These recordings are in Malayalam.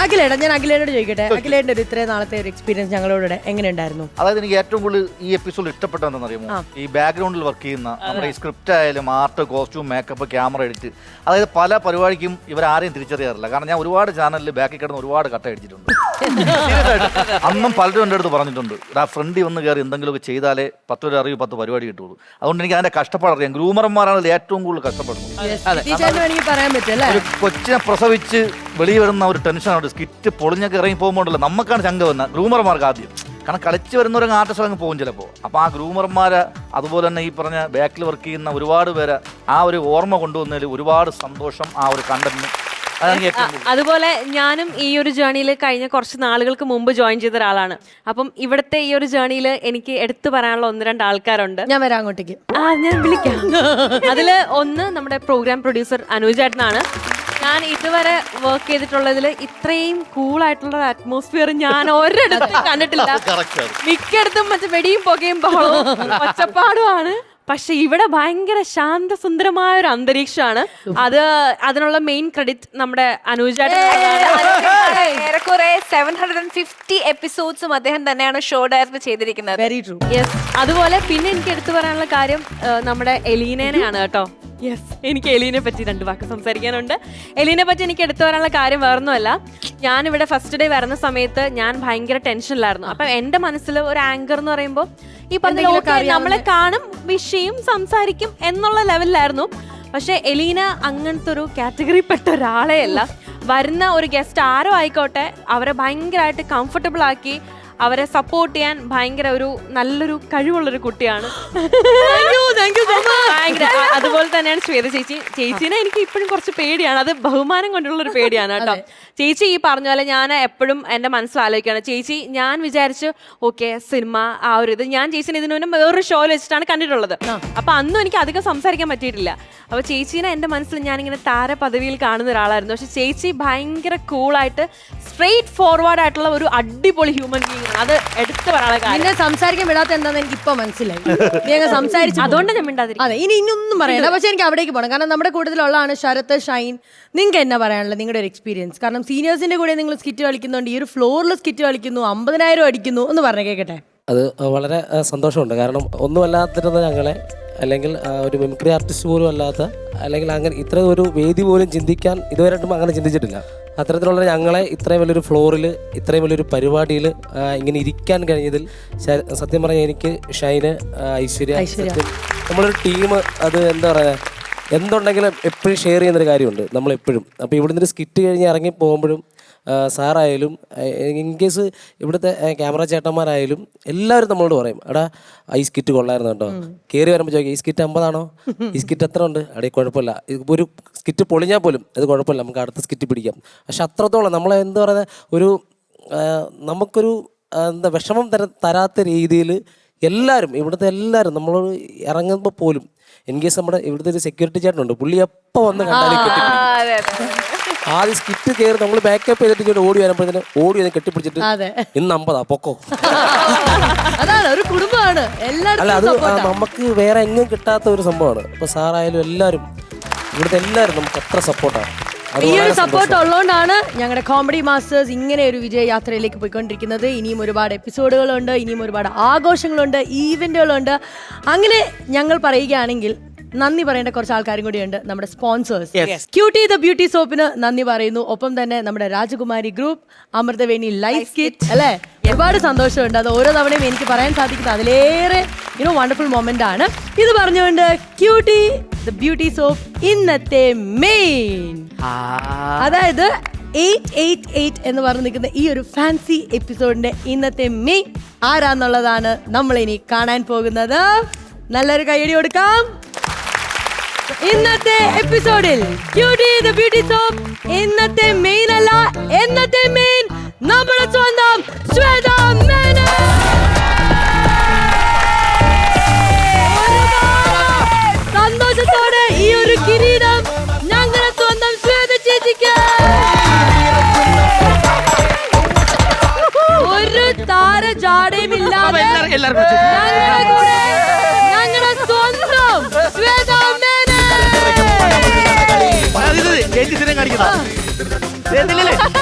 അഖിലേട്ടാ, ഞാൻ അഖിലേട്ടോട് ചോദിക്കട്ടെ, അഖിലേട്ടൻ്റെ ഒരു ഇത്രയും നാളത്തെ ഒരു എക്സ്പീരിയൻസ് ഞങ്ങളോട് എങ്ങനെ ഉണ്ടായിരുന്നു? അതായത് എനിക്ക് ഏറ്റവും കൂടുതൽ ഈ എപ്പിസോഡ് ഇഷ്ടപ്പെട്ടതെന്ന് അറിയുമോ, ഈ ബാക്ക്ഗ്രൗണ്ടിൽ വർക്ക് ചെയ്യുന്ന നമ്മുടെ ഈ സ്ക്രിപ്റ്റ് ആയാലും art, costume, makeup, camera edit, അതായത് പല പരിപാടിക്കും ഇവരാരെയും തിരിച്ചറിയാറില്ല. കാരണം ഞാൻ ഒരുപാട് ചാനലിൽ ബാക്കിൽ കിടന്ന് ഒരുപാട് കട്ട അടിച്ചിട്ടുണ്ട്. അന്നും പലരും എൻ്റെ അടുത്ത് പറഞ്ഞിട്ടുണ്ട്, ആ ഫ്രണ്ടി വന്ന് കയറി എന്തെങ്കിലുമൊക്കെ ചെയ്താലേ 10 അറിവ് 10 പരിപാടി കിട്ടുള്ളൂ. അതുകൊണ്ട് എനിക്ക് അതിന്റെ കഷ്ടപ്പാട് അറിയാം. ഗ്രൂമർമാരാണ് അതിൽ ഏറ്റവും കൂടുതൽ കഷ്ടപ്പെടുന്നത്. പറയാൻ പറ്റില്ല, ഒരു കൊച്ചിനെ പ്രസവിച്ച് വെളിയിൽ വരുന്ന ഒരു ടെൻഷനാണ്. സ്കിറ്റ് പൊളിഞ്ഞൊക്കെ ഇറങ്ങി പോകുമ്പോണ്ടല്ലോ നമുക്കാണ് ചങ്ക വന്ന ഗ്രൂമർമാർക്ക് ആദ്യം. കാരണം കളിച്ച് വരുന്നവരങ്ങ് ആർട്ടിസ്റ്റ് അങ്ങ് പോകും ചിലപ്പോൾ. അപ്പോൾ ആ ഗ്രൂമർമാരെ അതുപോലെ തന്നെ ഈ പറഞ്ഞ ബാക്കിൽ വർക്ക് ചെയ്യുന്ന ഒരുപാട് പേരെ ആ ഒരു ഓർമ്മ കൊണ്ടുവന്നതിൽ ഒരുപാട് സന്തോഷം. ആ ഒരു കണ്ടന്റിന് അതുപോലെ ഞാനും ഈ ഒരു ജേണിയിൽ കഴിഞ്ഞ കുറച്ച് നാളുകൾക്ക് മുമ്പ് ജോയിൻ ചെയ്ത ഒരാളാണ്. അപ്പം ഇവിടുത്തെ ഈ ഒരു ജേണിയിൽ എനിക്ക് എടുത്തു പറയാനുള്ള 1-2 ആൾക്കാരുണ്ട്. ഞാൻ വരാം അങ്ങോട്ടേക്ക്. ഞാൻ വിളിക്കാം. അതില് ഒന്ന് നമ്മുടെ പ്രോഗ്രാം പ്രൊഡ്യൂസർ അനുജേട്ടനാണ്. ഞാൻ ഇതുവരെ വർക്ക് ചെയ്തിട്ടുള്ളതിൽ ഇത്രയും കൂളായിട്ടുള്ള അറ്റ്മോസ്ഫിയർ ഞാൻ ഒരിടത്തും കണ്ടിട്ടില്ല. മിക്കയിടത്തും മറ്റേ വെടിയും പുകയും ബഹളവും ഒച്ചപ്പാടുമാണ്. പക്ഷെ ഇവിടെ ഭയങ്കര ശാന്തസുന്ദരമായ ഒരു അന്തരീക്ഷമാണ്. അതിനുള്ള മെയിൻ ക്രെഡിറ്റ് നമ്മുടെ അനുജേട്ടൻ. ഏറെക്കുറെ 750 എപ്പിസോഡ്സും അദ്ദേഹം തന്നെയാണ് ഷോ ഡയറക്ട് ചെയ്തിരിക്കുന്നത്. Very true. യെസ്. അതുപോലെ പിന്നെ എനിക്ക് എടുത്തു പറയാനുള്ള കാര്യം നമ്മുടെ എലീനയാണ് കേട്ടോ. യെസ്, എനിക്ക് എലീനെ പറ്റി 2 വാക്ക് സംസാരിക്കാനുണ്ട്. എലീനെ പറ്റി എനിക്ക് എടുത്തു വരാനുള്ള കാര്യം വേറൊന്നുമല്ല, ഞാനിവിടെ ഫസ്റ്റ് ഡേ വരുന്ന സമയത്ത് ഞാൻ ഭയങ്കര ടെൻഷനിലായിരുന്നു. അപ്പൊ എന്റെ മനസ്സിൽ ഒരു ആങ്കർ എന്ന് പറയുമ്പോൾ ഈ പറഞ്ഞ നമ്മളെ കാണും, വിഷ് ചെയ്യും, സംസാരിക്കും എന്നുള്ള ലെവലിലായിരുന്നു. പക്ഷെ എലീന അങ്ങനത്തെ ഒരു കാറ്റഗറി പെട്ട ഒരാളെ അല്ല. വരുന്ന ഒരു ഗസ്റ്റ് ആരോ ആയിക്കോട്ടെ, അവരെ ഭയങ്കരമായിട്ട് കംഫർട്ടബിൾ ആക്കി അവരെ സപ്പോർട്ട് ചെയ്യാൻ ഭയങ്കര ഒരു നല്ലൊരു കഴിവുള്ളൊരു കുട്ടിയാണ്. ഭയങ്കര. അതുപോലെ തന്നെയാണ് ശ്വേത ചേച്ചി. ചേച്ചീനെ എനിക്ക് ഇപ്പോഴും കുറച്ച് പേടിയാണ്. അത് ബഹുമാനം കൊണ്ടുള്ളൊരു പേടിയാണ് കേട്ടോ. ചേച്ചി ഈ പറഞ്ഞ പോലെ ഞാൻ എപ്പോഴും എൻ്റെ മനസ്സിൽ ആലോചിക്കുകയാണ്. ചേച്ചി ഞാൻ വിചാരിച്ചു ഓക്കെ സിനിമ ആ ഒരു ഇത് ഞാൻ ചേച്ചിനെ ഇതിനു മുന്നേ വേറൊരു ഷോയിൽ വെച്ചിട്ടാണ് കണ്ടിട്ടുള്ളത്. അപ്പൊ അന്നും എനിക്ക് അധികം സംസാരിക്കാൻ പറ്റിയിട്ടില്ല. അപ്പൊ ചേച്ചീനെ എൻ്റെ മനസ്സിൽ ഞാനിങ്ങനെ താര പദവിയിൽ കാണുന്ന ഒരാളായിരുന്നു. പക്ഷെ ചേച്ചി ഭയങ്കര കൂളായിട്ട് സ്ട്രെയിറ്റ് ഫോർവേഡ് ആയിട്ടുള്ള ഒരു അടിപൊളി ഹ്യൂമൻ ബീങ്. അത് എടുത്തു പറയാനുള്ള കാര്യം. സംസാരിക്കാൻ വിടാത്ത എന്താന്ന് എനിക്ക് ഇപ്പൊ മനസ്സിലായി. സംസാരിച്ചു, അതുകൊണ്ട് ഞാൻ മിണ്ടാതിരിക്കും. അതെ, ഇനിയൊന്നും പറയണ്ട. പക്ഷെ എനിക്ക് അവിടേക്ക് പോകണം. കാരണം നമ്മുടെ കൂട്ടത്തിലുള്ളതാണ് ശരത്, ഷൈൻ. നിങ്ങൾക്ക് എന്നാ പറയാനുള്ളത്, നിങ്ങളുടെ ഒരു എക്സ്പീരിയൻസ്? കാരണം സീനിയേഴ്സിന്റെ കൂടെ നിങ്ങൾ സ്കിറ്റ് കളിക്കുന്നുണ്ട്, ഈ ഒരു ഫ്ലോറിൽ സ്കിറ്റ് കളിക്കുന്നു, 50,000 അടിക്കുന്നു എന്ന് പറഞ്ഞ കേൾക്കട്ടെ. അത് വളരെ സന്തോഷമുണ്ട്. കാരണം ഒന്നുമല്ലാത്തിരുന്ന ഞങ്ങളെ, അല്ലെങ്കിൽ ഒരു മിമിക്രി ആർട്ടിസ്റ്റ് പോലും അല്ലാത്ത, അല്ലെങ്കിൽ അങ്ങനെ ഇത്ര ഒരു വേദി പോലും ചിന്തിക്കാൻ ഇതുവരെയായിട്ടും അങ്ങനെ ചിന്തിച്ചിട്ടില്ല. അത്തരത്തിലുള്ള ഞങ്ങളെ ഇത്രയും വലിയൊരു ഫ്ലോറിൽ, ഇത്രയും വലിയൊരു പരിപാടിയിൽ ഇങ്ങനെ ഇരിക്കാൻ കഴിഞ്ഞതിൽ സത്യം പറഞ്ഞാൽ എനിക്ക്, ഷൈന്, ഐശ്വര്യ, നമ്മളൊരു ടീം, അത് എന്താ പറയുക, എന്തുണ്ടെങ്കിലും എപ്പോഴും ഷെയർ ചെയ്യുന്നൊരു കാര്യമുണ്ട് നമ്മളെപ്പോഴും. അപ്പോൾ ഇവിടെ നിന്നൊരു സ്കിറ്റ് കഴിഞ്ഞ് ഇറങ്ങി പോകുമ്പോഴും സാറായാലും ഇൻ കേസ് ഇവിടുത്തെ ക്യാമറ ചേട്ടന്മാരായാലും എല്ലാവരും നമ്മളോട് പറയും, എടാ ഈ സ്കിറ്റ് കൊള്ളായിരുന്നു കേട്ടോ. കയറി വരുമ്പോൾ ചോദിക്കും, ഈ സ്കിറ്റ് 50 ആണോ, ഈ സ്കിറ്റ് എത്ര ഉണ്ട്? അവിടെ കുഴപ്പമില്ല, ഒരു സ്കിറ്റ് പൊളിഞ്ഞാൽ പോലും ഇത് കുഴപ്പമില്ല, നമുക്ക് അടുത്ത സ്കിറ്റ് പിടിക്കാം. പക്ഷെ അത്രത്തോളം നമ്മളെ എന്താ പറയുക, ഒരു നമുക്കൊരു എന്താ വിഷമം തരാത്ത രീതിയിൽ എല്ലാവരും, ഇവിടുത്തെ എല്ലാവരും നമ്മളോട് ഇറങ്ങുമ്പോൾ പോലും, ഇൻ കേസ് നമ്മുടെ ഇവിടുത്തെ ഒരു സെക്യൂരിറ്റി ചേട്ടനുണ്ട്, പുള്ളി എപ്പോൾ വന്ന് കണ്ടാലും കെട്ടിപ്പിടിക്കും. ആദ്യം സ്കിറ്റ് കയറി നമ്മൾ ബാക്കപ്പ് ചെയ്തിട്ട് ഓടി വരുമ്പോഴത്തേന് ഓടി വന്ന് കെട്ടിപ്പിടിച്ചിട്ട് ഇന്ന് 50 പൊക്കോ. അതാണ് ഒരു കുടുംബമാണ്. അല്ല, അത് നമുക്ക് വേറെ എങ്ങും കിട്ടാത്ത ഒരു സംഭവമാണ്. ഇപ്പൊ സാറായാലും എല്ലാവരും, ഇവിടുത്തെ എല്ലാവരും നമുക്ക് അത്ര സപ്പോർട്ടാണ്. ഈ ഒരു സപ്പോർട്ട് ഉള്ളതുകൊണ്ടാണ് ഞങ്ങളുടെ കോമഡി മാസ്റ്റേഴ്സ് ഇങ്ങനെ ഒരു വിജയയാത്രയിലേക്ക് പോയിക്കൊണ്ടിരിക്കുന്നത്. ഇനിയും ഒരുപാട് എപ്പിസോഡുകളുണ്ട്, ഇനിയും ഒരുപാട് ആഘോഷങ്ങളുണ്ട്, ഈവെന്റുകളുണ്ട്. അങ്ങനെ ഞങ്ങൾ പറയുകയാണെങ്കിൽ നന്ദി പറയേണ്ട കുറച്ച് ആൾക്കാരും കൂടിയുണ്ട്. നമ്മുടെ സ്പോൺസേഴ്സ് ക്യൂട്ടി ദ ബ്യൂട്ടി സോപ്പിന് നന്ദി പറയുന്നു. ഒപ്പം തന്നെ നമ്മുടെ രാജകുമാരി ഗ്രൂപ്പ്, അമൃതവേണി ലൈഫ് കിറ്റ്, അല്ലേ? ഒരുപാട് സന്തോഷമുണ്ട്. അത് ഓരോ തവണയും എനിക്ക് പറയാൻ സാധിക്കുന്നത് അതിലേറെ വണ്ടർഫുൾ മൊമെന്റ് ആണ്. ഇത് പറഞ്ഞുകൊണ്ട് ക്യൂട്ടി ദ ബ്യൂട്ടി സോപ്പ് ഇന്നത്തെ മെയിൻ, അതായത് 888 എന്ന് പറഞ്ഞു നിൽക്കുന്ന ഈ ഒരു ഫാൻസി എപ്പിസോഡിന്റെ ഇന്നത്തെ മെയിൻ ആരാന്നുള്ളതാണ് നമ്മൾ ഇനി കാണാൻ പോകുന്നത്. നല്ലൊരു കൈയടി കൊടുക്കാം. ഇന്നത്തെ എപ്പിസോഡിൽ ക്യൂട്ടി ദ ബ്യൂട്ടി സോപ്പ് ഇന്നത്തെ മെയിൻ അല്ല, എന്നത്തെ മെയിൻ നമ്മുടെ സ്വന്തം ശ്വേത മേനോൻ. സന്തോഷത്തോടെ ഈ ഒരു കിരീടം ഞങ്ങളുടെ സ്വന്തം ശ്വേത ചേച്ചിക്ക്. ഒരു താര ജാടയും ഇല്ലാതെ ഞങ്ങളുടെ കൂടെ ഞങ്ങളുടെ സ്വന്തം ശ്വേത മേനോൻ.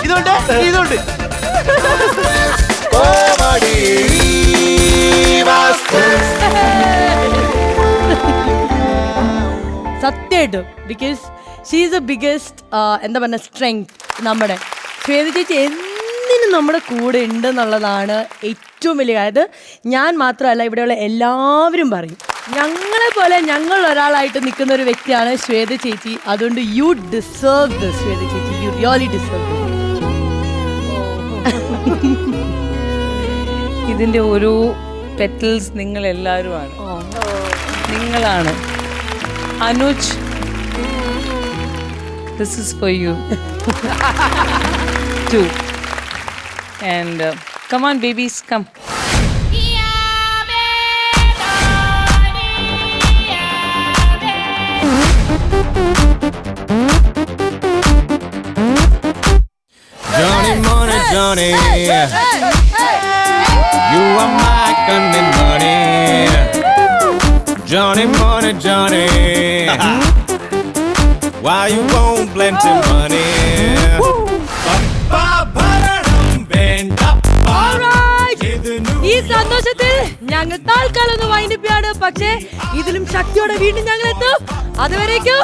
ഇതുണ്ട് ഇതുണ്ട്. സത്യമായിട്ടും because she is the biggest എന്താ പറയുക സ്ട്രെങ്ത് നമ്മുടെ ശ്വേത ചേച്ചി എന്തിനും നമ്മുടെ കൂടെ ഉണ്ടെന്നുള്ളതാണ് ഏറ്റവും വലിയ കാര്യം. അത് ഞാൻ മാത്രമല്ല ഇവിടെയുള്ള എല്ലാവരും പറയും. ഞങ്ങളെ പോലെ ഞങ്ങൾ ഒരാളായിട്ട് നിൽക്കുന്ന ഒരു വ്യക്തിയാണ് ശ്വേത ചേച്ചി. അതുകൊണ്ട് യു ഡിസേർവ് ദിസ് ശ്വേത ചേച്ചി, യു റിയലി ഡിസേർവ്. ഇതിന്റെ ഓരോ പെറ്റൽസ് നിങ്ങൾ എല്ലാവരുമാണ്, നിങ്ങളാണ്. Anuj, this is for you too. And come on babies, come. Johnny money, Johnny, you are my cunning money. Johnny money, Johnny, why you won't plenty money? ഈ സന്തോഷത്തിൽ ഞങ്ങൾ താൽക്കാലം ഒന്ന് വൈൻഡപ്പിയാണ്. പക്ഷേ ഇതിലും ശക്തിയോടെ വീണ്ടും ഞങ്ങൾ എത്തും. അതുവരേക്കും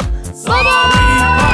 bye bye.